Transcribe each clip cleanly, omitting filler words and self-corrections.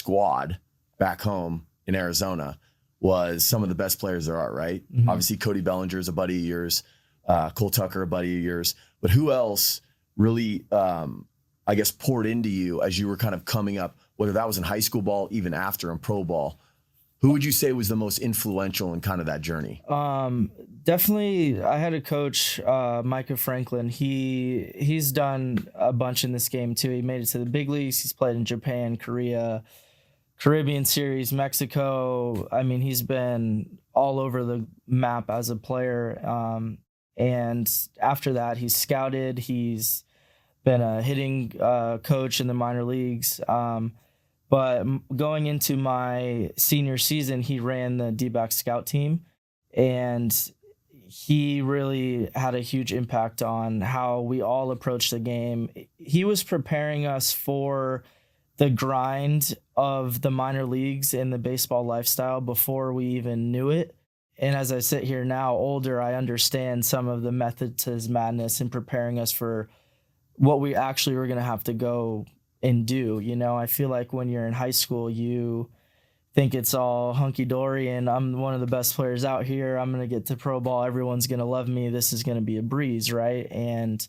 squad back home in Arizona was some of the best players there are, right? Mm-hmm. Obviously, Cody Bellinger is a buddy of yours, Cole Tucker, a buddy of yours. But who else really, I guess, poured into you as you were kind of coming up, whether that was in high school ball, even after in pro ball? Who would you say was the most influential in kind of that journey? Definitely, I had a coach, Micah Franklin. He's done a bunch in this game too. He made it to the big leagues. He's played in Japan, Korea, Caribbean Series, Mexico. I mean, he's been all over the map as a player. And after that, he's scouted. He's been a hitting coach in the minor leagues. But going into my senior season, he ran the D-back scout team, and he really had a huge impact on how we all approach the game. He was preparing us for the grind of the minor leagues and the baseball lifestyle before we even knew it. And as I sit here now, older, I understand some of the method to his madness in preparing us for what we actually were going to have to go and do. You know, I feel like when you're in high school, you think it's all hunky-dory and I'm one of the best players out here. I'm going to get to pro ball. Everyone's going to love me. This is going to be a breeze, right? And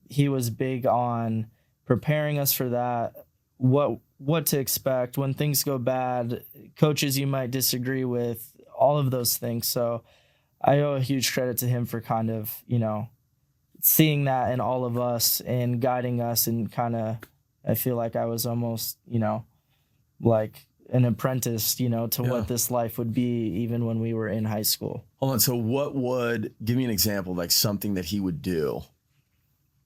he was big on preparing us for that, what to expect when things go bad, coaches you might disagree with, all of those things. So I owe a huge credit to him for kind of, you know, seeing that in all of us and guiding us, and kind of, I feel like I was almost, you know, like an apprentice, you know, to what this life would be even when we were in high school. Hold on. So give me an example, like something that he would do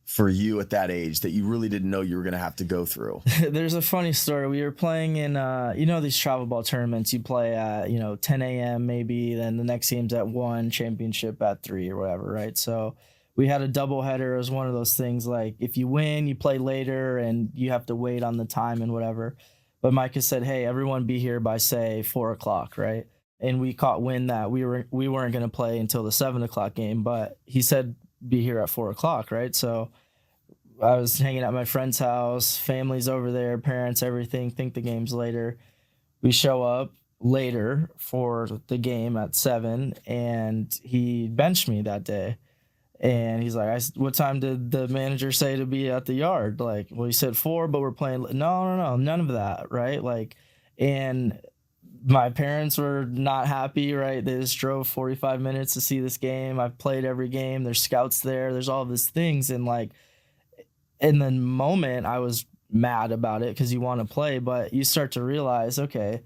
for you at that age that you really didn't know you were going to have to go through? There's a funny story. We were playing in, you know, these travel ball tournaments. You play at, you know, 10 a.m. maybe, then the next game's at 1, championship at 3 or whatever, right? So we had a doubleheader. It was one of those things like if you win, you play later and you have to wait on the time and whatever. But Micah said, hey, everyone be here by, say, 4 o'clock, right? And we caught wind that we weren't going to play until the 7 o'clock game, but he said be here at 4 o'clock, right? So I was hanging at my friend's house, family's over there, parents, everything, think the game's later. We show up later for the game at 7, and he benched me that day. And he's like, what time did the manager say to be at the yard? Like, well, he said 4, but we're playing. No, none of that, right? Like, and my parents were not happy, right? They just drove 45 minutes to see this game. I've played every game. There's scouts there. There's all these things. And like, in the moment, I was mad about it because you want to play, but you start to realize, okay,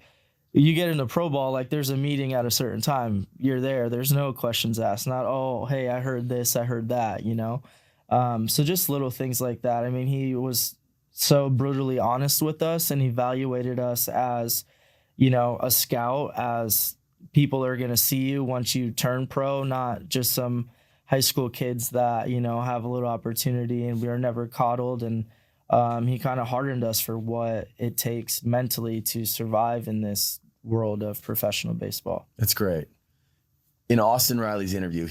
you get into pro ball, like there's a meeting at a certain time. You're there. There's no questions asked. Not, oh, hey, I heard this, I heard that, you know? So just little things like that. I mean, he was so brutally honest with us, and he evaluated us as, you know, a scout, as people are going to see you once you turn pro, not just some high school kids that, you know, have a little opportunity, and we were never coddled. And he kind of hardened us for what it takes mentally to survive in this world of professional baseball. That's great. In Austin Riley's interview,